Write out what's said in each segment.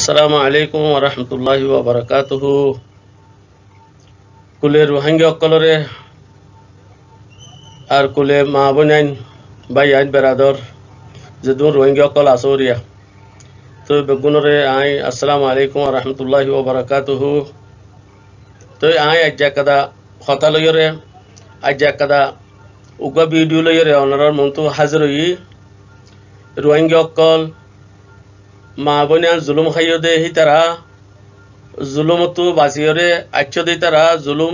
আসসালামু আলাইকুম ওয়া রাহমাতুল্লাহি ওয়া বারাকাতুহু। কুলে রোহিঙ্গা অকলরে আর কুলে মা বোনাইন ভাই আইন বেরাদর যেদুন রোহিঙ্গা অকল আসরিয়া তো বেগুনরে আই আসসালামু আলাইকুম ওয়া রাহমাতুল্লাহি ওয়া বারাকাতুহু। তো আই আজ্জা কাদা কথা লইরে আজ্জা কাদা উগা ভিডিও লইরে অনারার মন্তু হাজির হই রোহিঙ্গা অকল মা বোনাইন জুলুম খাইয় দে হি তারা জুলুমতো বাসিয়রে আচ্ছ দে তারা জুলুম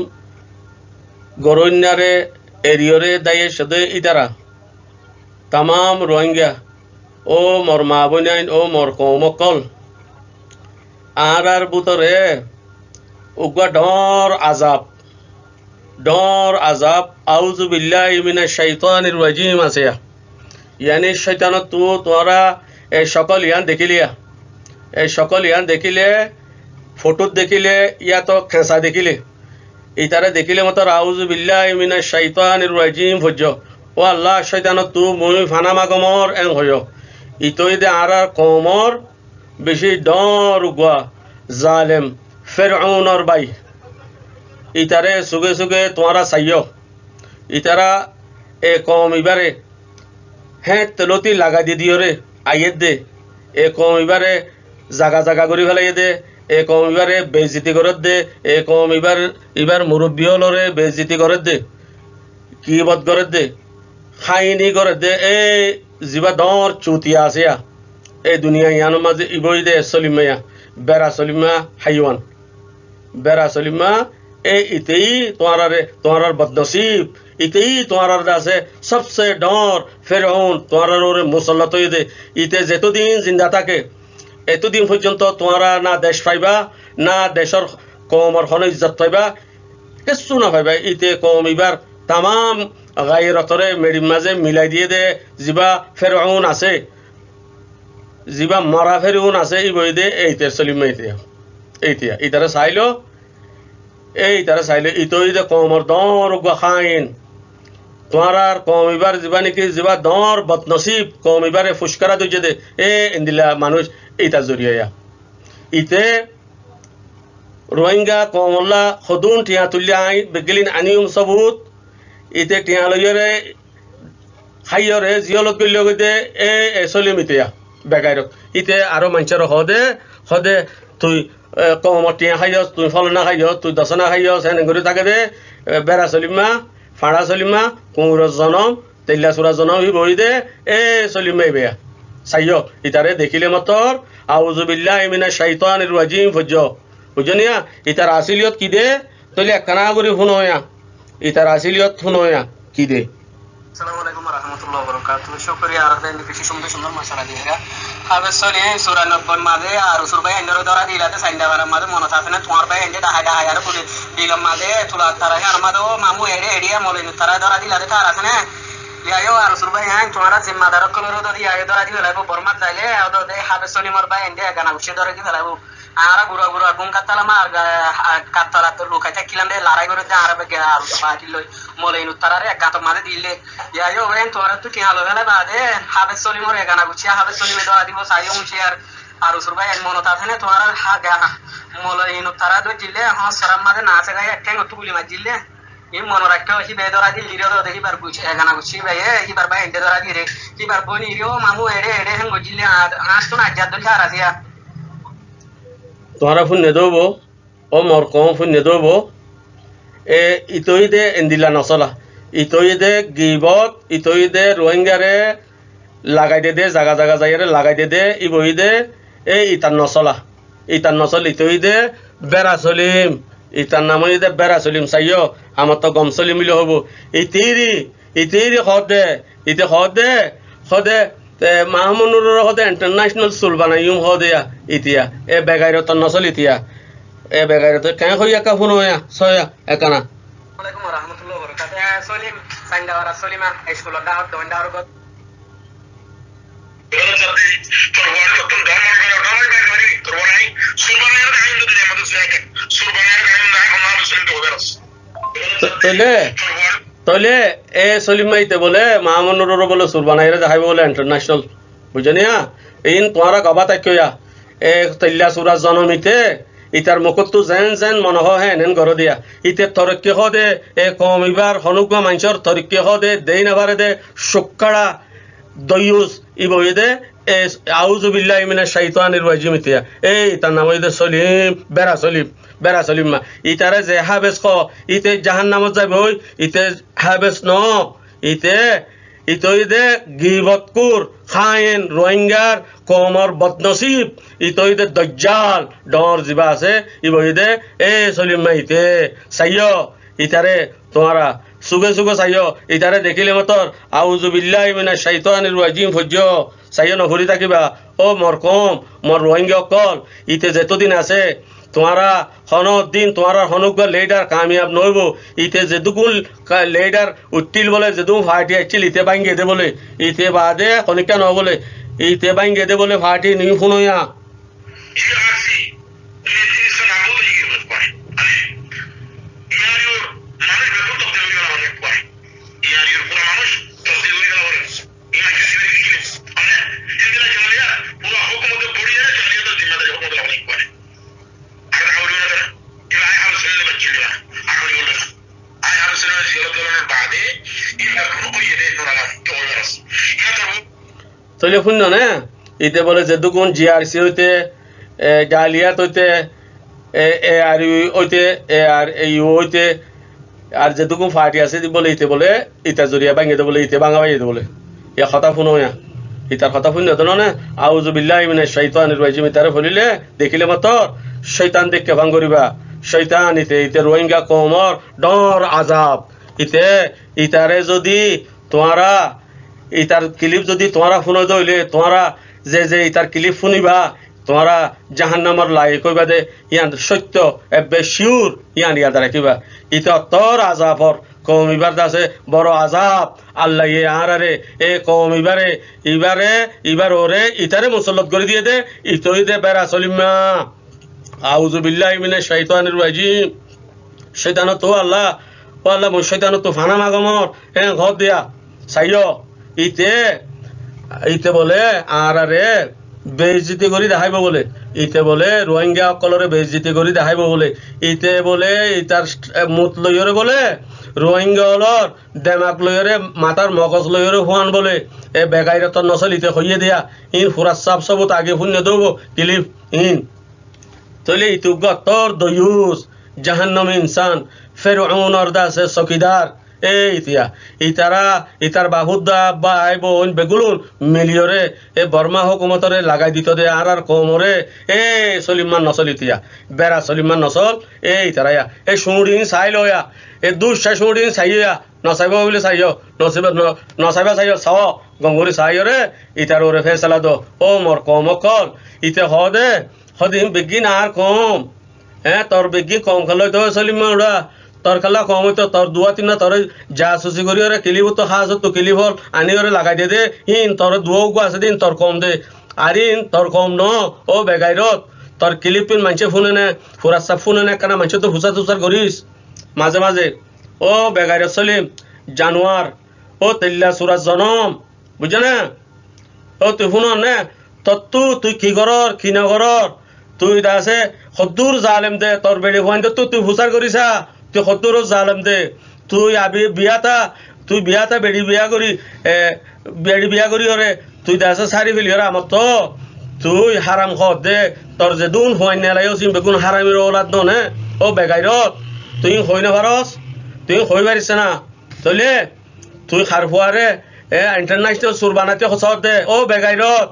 গরন্যারে এরিয়রে দায়ে সদে ইতারা তামাম রোহিঙ্গা ও মোর মা বোনাইন ও মোর কৌমকল আর বুতরে উগা ডর আজাব আউযু বিল্লাহি মিনাশ শাইতানির রাজিম আছে ইয়ানি শয়তানত তো তোরা এই সকল ইয়ান দেখিলে ফটো দেখিলে ইয়া তো খেঁচা দেখিলে ইতারে দেখিলে মতো আউযু বিল্লাহি মিনাশ শাইতানির রাজিম হজ্জ ও আল্লাহ শয়তানত তু মুই ফানামা গমর এং হয় ইতই দে আর কমর বেশি ডর উগা জালেম ফিরআউনর বাই ইতারে সুগে তোমরা চাইও ইতারা এ কম ইবারে হ্যাঁ তেলতি লাগা দি দিওরে আইয়ের দে এ কম ইবারে জাগা করি ফেলাই দে এ কম ইবারে বেজিতি করত দে এ কম ইবার মুরব্বী হলরে বেজিতি করত দে কি বদ করত দে খাইনি করত দে এ জিবা দর চুতিয়া আছে এই দুনিয়া ইয়ানো মাঝে ইবই দে সলিমায়া বেড়া সলিমা হাইওয়ান বেড়া সলিমা এই ইতেই তোমার বদনসিব ইতেই তোমার আছে সবসে ডর ফেরাউন তোমার ওরে মুসল্লত দে ইতে যেতদিন জিন্দা থাকে এতদিন পর্যন্ত তোমরা না দেশ পাইবা না দেশের কমর খন ইজ্জত পাইবা কিছু না পাইবা ইতে কম ইবার তামাম গায়রতরে মেডির মাঝে মিলাই দিয়ে দে জিবা ফেরাউন আছে জিবা মরা ফেরাউন আছে ই বই দে এইতে সলিমা এইতিয়া ইতারে চাইলে ইতই দে কমর দর উগা খাইন তোমার কম ইবার জিবা নাকি জিবা দর বদনসিব কম ইবারে ফুসকারা দুজে দে এ ইন্দিলা মানুষ এইটা জরিয়া ইতে রোহিঙ্গা কমল্লা সদুন টিয়া তুলিয়া আই বেগিলিন আনিউম সবুত ইতে টিয়া লইরে খাইয়রে জিয়লত গল্য গইতে এ চলিম ইতিয়া বেগাইরক ইতে আরো মানুষের হদে তুই কমর টিয়া খাইয়স তুই ফলনা খাইয়স তুই দশনা খাইয়স এনে করে থাকে দে বেড়া চলিমা ফাড়া চলিমা কুঁর জনম তেল্লা চূড়া জনম ই বই দে এ চলিমাই বেয়া চাইয় ইতারে দেখিলে মতর আউযু বিল্লাহি মিনাশ শাইতানির রাজিম ফজ্জ বুঝনিয়া ইতার আসিলিয়ত কি দে তলে একখানা করে শুনোয়া ইতার আসিলিয়ত শুনোয়া কি দে। আসসালামু আলাইকুম ওয়া রাহমাতুল্লাহি ওয়া বারাকাতুহু। শুকরিয়া আর দেন বেশি সুন্দর মাশাআল্লাহ দিরা হবে সনে সূরা নব্বর মাঝে আর রসুল ভাই এন্ডর দরা দিলাতে সাইন্দা বারা মাঝে মনে থাকে না তোমার ভাই এন্ডে ডাহা আর বলে দিলাম মাঝে তুলা তারা আর মাঝে মামু এডিয়া মলে তারা দরা দিলাতে তার আছে না ইয়ায়ো আর রসুল ভাই হ্যাঁ তোমার জিম্মাদার কলর দরা ইয়ায়ো দরা দিলা লাগবো বরমাত যাইলে ওদ দে হবে সনে মোর ভাই এন্ডে গানা উঠে দরা দিলা লাগবো আর গুড়া গুম কাতালা মার কাতালা তো লুকাইতে কিলাম দে লড়াই করে দে আর বে আর বাকি লই মলে ইনুতারারে এক গাত মাঝে দিলে ইয়ায়ো ওয়েন তোর তো কি হালো গেলে বাদে হবে সনে মোর গানা গুছিয়া হবে সনে মে দরা দিব সাইও মুছি আর রসুল ভাই মনত আছে না তোমার মলে ইনুতারা দই দিলে হ্যাঁ সরাম মাঝে না আছে গায় এক একটু গুলি মার দিলে এই মনে রাখতে হইছি বে দরা দিল দিরে দেখি বার গুছি গানা গুছি ভাই এইবার ভাই এন্ডে দরা দিরে কিবার বনি রিও মামু এড়ে হেন গজিলে আজ তো না আজাদ দল আর আসিয়া তোমরা ফোন নেদবো ও মোর কম ফোন নেদবো এ ইতই দে এন্দিলা নচলা ইতই দে গিবত ইতই দে রোহিঙ্গারে লাগাই দে জাগা যাইরে লাগাই দে ই বই দে এই ইতার নচল ইতই দে বেড়া চলিম ইতার নামই দে বেড়া চলিম চাইও আমার তো গম চলিম বুলি হব ইতিরি সদে মাহমুনুর হদে ইন্টারন্যাশনাল স্কুল বানাইম হদে ইতিয়া এ বেগাইরত নচল ইতিয়া এ বেগাইরত কেন হইয়া কা ফোন হইয়া ছয়া একানা। ওয়ালাইকুম ওয়া রাহমাতুল্লাহি ওয়া বারাকাতুহু। সলিম সাইন্দা ওরা সলিমা স্কুল দাওয়াত দন্ডার গত তলে এ সলিমাইতে বলে মাহমুনুর বলে সুর বানাইরে দেখাইব বলে ইন্টারন্যাশনাল বুঝনিয়া ইন তোমারা গবা তাকিয়া তৈলা সুরা জনমিতে ইতার মুখতো যেন যেন মনে হয় হেন ঘর দিয়া ইতে তরক্কি দে কম ইবার হনুকা মানুষের তরক্কি দে দেই নাবারে দে শুক্কাড়া দয়ুস ইবই দে আউযু বিল্লাহি মিনাশ শাইতানির রাজিম ইতিয়া তার নাম হইতে সলিম বেড়া সলিম মা ইতারে যে হাবেস খ ইতে জাহান্নামত যাবে ওই ইতে হাবেস ন ইতে ইতইদে গিবতকুর খায়েন রোহিঙ্গার কমর বদনসিব ইতইদে দজ্জাল ডর জিবা আছে ইবইদে সলিম মা ইতে চাইয় ইতারে তোমারা সুগে চাইয় ইতারে দেখিলে মতর আউযু বিল্লাহি মিনাশ শাইতানির রাজিম ফজ্জ চাইয় নভরি থাকিবা ও মর কম মর রোহিঙ্গা অকল ইতে যেতদিন আছে তোমারা দিন তোমার হনুক লেডার কামিয়াব নইব ইতে যেদুকুল লেডার উঠিল বলে যেদু ফাটি আসছিল ইতে বাঙ্গে দে বলে ইতে বাদে খনিকা ন বলে ইতে বাঙ্গে দে বলে ফাটি নি শুনইয়া তৈলে শূন্য না ইতে বলে যেদুকুন জিআরসি হইতে জালিয়াত হইতে আর হইতে আর ইউ হইতে আর যেদুকুন ফাটি আছে বলে ইতে বলে ইটা জরিয়া ভাঙে দে বলে ইতে ভাঙা ভাই দে বলে ইয়া কথা শুনোয়া ইতার কথা শূন্য তো না আউযু বিল্লাহি মিনাশ শাইতানির রাজিম ইতারে বলিলে দেখিলে মত শয়তান দেখকে ভাঙ করিবা শয়তান ইতে রোহিঙ্গা কমর ডর আযাব ইতারে যদি তোমারা ইতার ক্লিপ যদি তোমারা শুনো দইলে তোমারা যে ইতার ক্লিপ শুনিবা তোমারা জাহান্নামর লাই কইবা দে ইয়ান সত্য এবে শিউর ইয়ান ইয়াদ রাখিবা ইতা তোর আযাবর কম ইবার দাসে বড় আযাব আল্লাহ আরে কম ইবার ওরে ইতারে মুসল্লত করে দিয়ে দে ইতই দে বেড়া সলিমা আউযু বিল্লাহি মিনাশ শাইতানির রাজিম শয়তান তো আল্লাহ শয়তান তো ফানা মাগমর ঘর দিয়া চাইয় ইতে বলে আরে বেইজ্জতি করি দেখাইব বলে ইতে বলে রোহিঙ্গা অকলরে বেইজ্জতি করি দেখাইব বলে ইতে বলে ইতার মুত লইরে বলে রোহিঙ্গা হলর দেমাক লইরে মাতার মগজ লইরে হুয়ান বলে বেগাইরত নসল ইতে হইয়ে দিয়া ইন ফুরাস সাপ সবত আগে শূন্য দেব ক্লিপ ইন তলে ইতুগ তোর দয়ুস জাহান্নাম ইনসান ফেরউন অর্দাসে চকিদার ইতার বাহুদা আব্বা আইব বেগুলুন মিলিয়রে বর্মা হুকুমতরে লাগাই দিত দে আর কমরে সলিমান নসল ইতিয়া বেড়া সলিমান নসল ইতারায়া সুড়িন চাই লয়া দুঃসা সুড়িন চাইয়া নচাইব বলে চাইয় নচাইবা চাইয় চাও গঙ্গুরি চাইরে ইতার ওরে ফেসলা দ ও মর কম অকল ইতে দে সদিন বেগিন আর কম তোর বেগিন কম খালৈ তো সলিমান ওরা তোর খেলা কম হইতো তোর দুয়া তিনা তোর যা সুচি করি ওরে কিলিব তো সাজ তো কিলিব আনি ওরে লাগাই দে হিন তোর দুয়াও গো আছে দিন তোর কম দে আর ইন তোর কম ন ও বেগাইরত তোর কিলিপ পিন মানুষে শুনে নে ফুরাস সাপ শুনে নে কেনা মানুষ তো হুচা তুচার করিস মাঝে মাঝে ও বেগাইরত সলিম জানোয়ার ও তেল্লা সুরাজ জনম বুঝে না ও তুই শুন নে তুই কি করর কি নগরর তুই আছে সদ্দুর জালেম দে তোর বেড়ি হুয়ান তুই হুচার করিছা তুই সত্তর জালেম দে তুই বিয়াতা বেড়ি বিয়া করি ওরে তুই দাসে সারি ফেলি ওরা আমার তো তুই হারাম খত দে তোর যে দুন হইন নেলাই বেগুন হারামির ওলাদ নে ও বেগাইরত তুই হই না পারস তুই হই পারিস না তলে তুই খার ফুয়ারে ইন্টারন্যাশনাল সুর বানাতে সচত দে ও বেগাইরত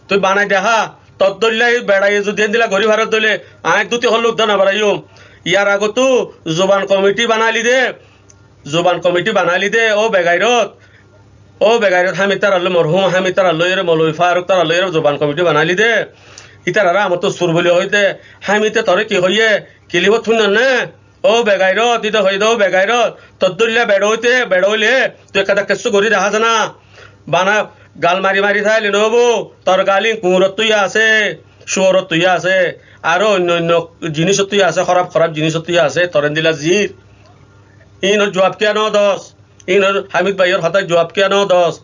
তুই বানাই দেখা তোর দলিলাই বেড়াই যদি দিলা গরি ভারত দলে আয় দুটি হল উদ্যান বাড়াইও ইয়ার আগতো জোবান কমিটি বানালি দে ও বেগাইরত হামিতার আল্লাহ মরহুম হামিতার আল্লাহ মৌলভী ফারুক তার আল্লাহ জোবান কমিটি বানালি দে ইতার আর আমার তো সুর বলি হইতে হামিতে তরে কি হইয়ে কিলিব থুন না ও বেগাইরত ইতে হই দো বেগাইরত তদ্দুল্লা বেড়ইলে তুই একটা কিছু করি দেখা জানা বানা গাল মারি থাইলে নবো তোর গালি কুমুরত তুইয়া আছে শুয়রত তুইয়া আছে আরো অন্য জিনিস তুই আছে খারাপ জিনিস তুই আছে তরেন দিলা জির ইন জবাব কিয়া ন দস ইন হামিদ ভাইয়ের হঠাৎ জবাব কিয়া ন দস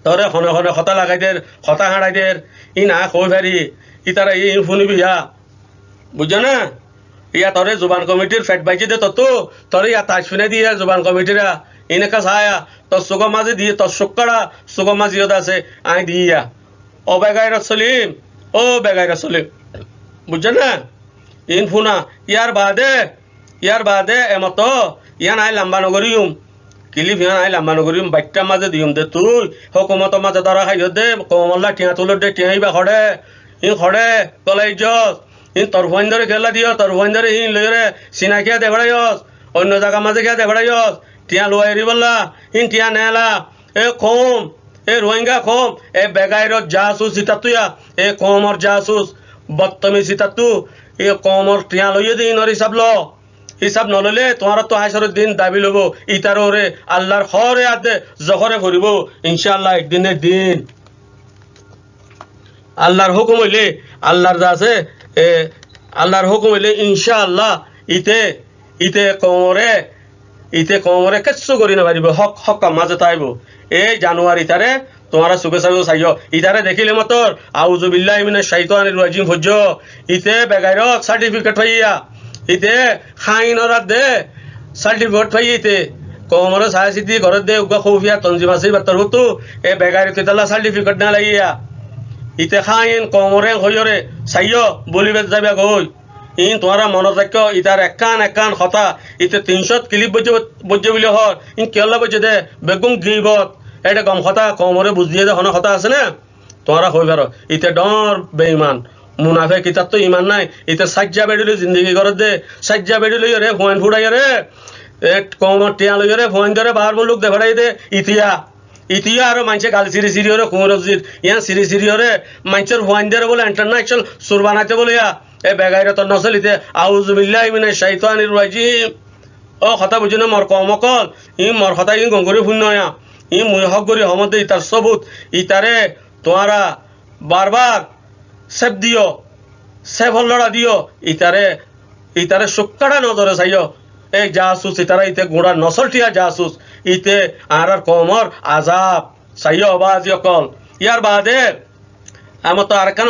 তরে হনে হনে হতা লাগাই দের হতা হাঁড়াই দের ই না কই ফেরি ই তারা ই শুনিবি ইয়া বুঝছো না ইয়া তরে জুবান কমিটির ফেট বাইজি দে তো তরে ইয়া তাজ শুনে দিয়ে জুবান কমিটিরা ইনেকা ছায়া তোর সুগম মাঝে দিয়ে তোর সুক্কড়া সুগম মাঝি আছে আই দিয়া ও বেগাইরা সলিম ও বেগাইরা সলিম বুঝছো না ইন ফুনা ইয়ার বাদে এমত ইয়ান আই লাম্বা নগরিউম কিলিফ ইয়ান আই লাম্বা নগরিউম বাইকটা মাঝে দিউম দে তুই হকুমত মাঝে ধরা খাই দে কমল্লা টিয়া তুলো দে টিয়াই বা খড়ে ইন খড়ে কলাই জস ইন তরফাইন ধরে খেলা দিও তরফাইন ধরে ইন লইরে সিনাকিয়া দে বেড়াইস অন্য জায়গা মাঝে গিয়া দে বেড়াইস টিয়া লুয়াই বললা ইন টিয়া নেলা এ কম এ রোহিঙ্গা কম এ বেগাইরত জাসুস সিতাতুয়া এ কমর জাসুস বত্তমি সিতাতু এ কমর টিয়া লইয়ে দিন ওর হিসাব নললে তোমার তো হাসরের দিন দাবি লব ইতার ওরে আল্লাহর খরে আদে জহরে ভরিব ইনশাআল্লাহ একদিনের দিন আল্লাহর হুকুম হইলে আল্লাহর যা আছে এ আল্লাহর হুকুম হইলে ইনশাআল্লাহ ইতে ইতে কমরে কিচ্ছু করি না পারিব হক হক মাঝে তাইব এই জানুয়ারি তারে তোমারা সুখে সাজো চাইও ইতারে দেখিলে মতর আউযু বিল্লাহি মিনাশ শাইতানির রাজিম হজ্জ ইতে বেগাইরত সার্টিফিকেট হইয়া ইতে খাইনরা দে সার্টিফিকেট হই ইতে কমরে সাহাসিতি ঘরত দে উগা খৌফিয়া তনজিম আছে বাতর হতো এ বেগাইরত তালা সার্টিফিকেট না লাগিয়া ইতে খাইন কমরে হইরে চাইও বলিবে যাবে গই ইন তোমারা মনত রাখ ইতার একান কথা ইতে 300 ক্লিপ বজ্জে বলে হর ইন কেলা বজ্জে দে বেগুম গিবত এটা গম কথা কমরে বুঝিয়ে দে হন কথা আছে না তোমরা হই পারো ইতে ডর বেঈমান মুনাফে কিতাব তো ইমান নাই ইতে সাজ্জা বেডিলে জিন্দগি করে দে সাজ্জা বেডিলে রে ফোন ফুড়াই রে কমর টিয়া লই রে ফোন ধরে বাহার মুলুক দে ফড়াই দে ইতিয়া আর মানছে গাল সিরি হরে কুমরজির ইয়া সিরি হরে মানছের ফোন ধরে বলে ইন্টারন্যাশনাল সুর বানাইতে বলে এ বেগাইরে তো নসলিতে আউযু বিল্লাহি মিনাশ শাইতানির রাজিম ও কথা বুঝি না মর কমকল ই মর কথা ই গঙ্গরি ফুন্নয়া ই মুই হক গরি হমদে ইতার সবুত ইতারে তোমারা বারবার সেব দিও সেব লড়া দিও ইতারে সুক্কাড়া নজরে চাইও এই জাসুস ইতারা ইতে গোড়া নসলটিয়া জাসুস ইতে আর কমর আজাব চাইও বাজি অকল ইয়ার বাদে আমার তো আর কেন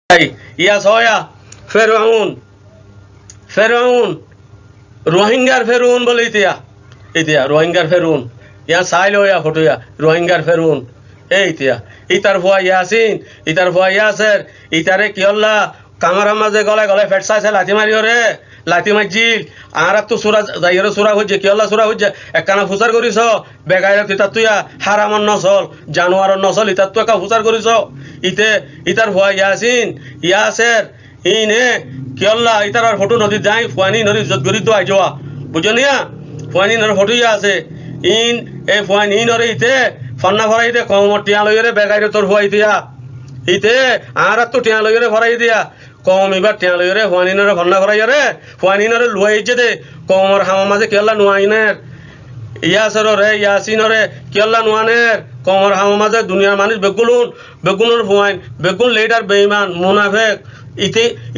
ইয়া সয়া ফেরাউন রোহিঙ্গার ফেরুন বলে ইতিয়া রোহিঙ্গার ফেরুন ইয়া চাইল ইয়া ফটো ইয়া রোহিঙ্গার ফেরুন ইতিয়া ইতার ভুয়া ইয়াসিন ইতার ভুয়া ইয়াসের ইতারে কিয়ল্লা কামার মাঝে গলায় গলায় ফেট চাইছে লাথি মারিও রে লাথি মারজিল আর তো সুরা যাইরে সুরা হচ্ছে কিয়ল্লা সুরা হচ্ছে একখানা ফুচার করিস বেগাইরে তিতার তুইয়া হারামন নসল জানোয়ারর নসল ইতার তো একা ফুচার করিস ইতার ভুয়া ইয়াসের ইনে কিয়ল্লা ইতার আর ফটো নদী যাই ফুয়ানি নদী ইজ্জত করি তো আই যাওয়া বুঝো নিয়া ফুয়ানি নর ফটো ইয়া আছে ইন এই ফুয়ানি নরে ইতে ফন্না ভরাই দে কমর টিয়া লইরে বেগাইরে তোর ফুয়াই দিয়া ইতে আর তো টিয়া লইরে ভরাই দিয়া কম এবার টিয়া লইরে ফুয়ানি নরে ফন্না ভরাই রে ফুয়ানি নরে লুয়াই যে দে কমর হামা মাঝে কিয়ল্লা নুয়াইনের ইয়াসের রে ইয়াসিনরে কিয়ল্লা নুয়ানের কমর হামা মাঝে দুনিয়ার মানুষ বেগুনের ফুয়াইন বেগুন লেডার বেঈমান মুনাফেক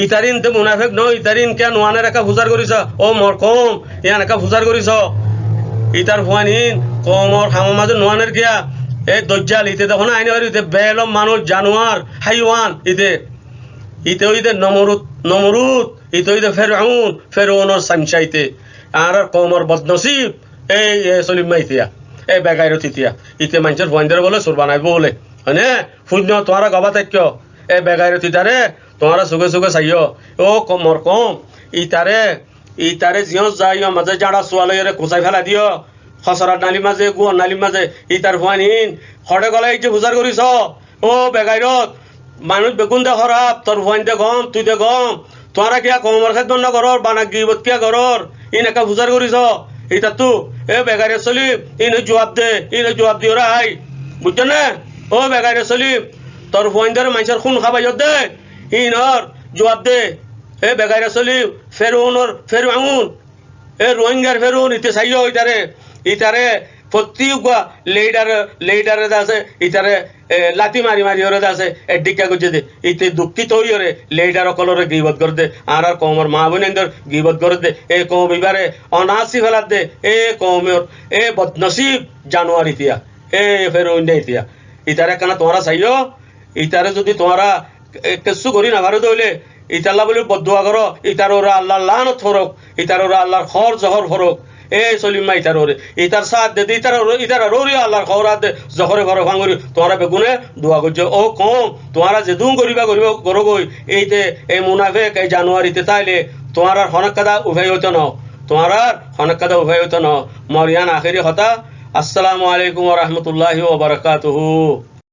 ইতারিন তে মুনাফেক ন ইতারিন কে নোয়ানের একা ফুজার করিস ও মর কম ইয়ান একা ফুজার করিস ইতার ফুয়ানিন কমর হামা মাঝে নোয়ানের কিয়া এই দজ্জাল ইতে দেখো না আইনে ইতে বেলম মানুষ জানোয়ার হাইওয়ান ইতে নমরুদ ইতে ফেরাউনের সামসাইতে আর কমর বদনসিব এই সলিম মাইতিয়া এই বেগাইর তিতিয়া ইতে মানুষের ফুয়াইনদের বলে সুর বানাইব বলে হয়নে শূন্য তোমারা গবা থাক্য এই বেগাইর তিতারে তোমারা সুগে সুগে চাইও ও কমর কম ইতারে জিয়স যাইও মাঝে জাড়া চোয়ালে কোচাই ফেলা দিও খসরা নালি মাঝে গুয়র নালি মাঝে ইতার ফুয়ানিন হরে গলায় যে বুজার করিস ও বেগাইরত মানুষ বেগুন দে খরাব তোর ফুয়াইন দে গম তুই দে গম তোরা কিয়া কমর খাদ্য না করর বানা গিবত কিয়া করর ইন একা বুজার করিস ইতার তু এ বেগাইরে চলি ইনে জবাব দিও রাই বুঝছো না ও বেগাইরে চলি তোর ফুয়াইনদের মানুষের খুন খাবাই দে ইনর জবাব দে এ বেগাইরে চলি ফেরাউন এ রোহিঙ্গার ফেরুন ইতে চাইও ইতারে প্রত্যেক লেডারে আছে ইতারে লাতি মারি ওরে আছে এডিকা করছে দে ইতে দুঃখিত হইরে লেডার কলরে গিবত করে দে আর কমর মা বোনেন্দর গিবত করে দে এ কম এবারে অনাসি ফেলাত দে এ কমের এ বদনসিব জানোয়ার ইতিয়া এ ফেরুন দে ইতারে কেন তোমরা চাইও ইতারে যদি তোমরা কিছু করি না ভারত হইলে ইতাল্লা বলে বদুয়া করো ইতার ওরা আল্লাহ লানত ফরক ইতার ওরা আল্লাহর খর জহর ফরক এ সলিমা ইতার ওরে ইতার সাথ দে ইতার রোরি আল্লাহর খবরাত দে জহরে ঘর ভাঙরি তোমরা বেগুনে দোয়া করছো ও কম তোমরা যে দুম করিবা করো গই এইতে এই মুনাফেক এই জানুয়ারিতে তাইলে তোমার হনক কাদা উভয় হইতো ন তোমার হনক কাদা উভয় হইতো ন মরিয়ান আখেরি হতা আসসালামু আলাইকুম ওয়া রাহমাতুল্লাহি ওয়া বারাকাতুহু।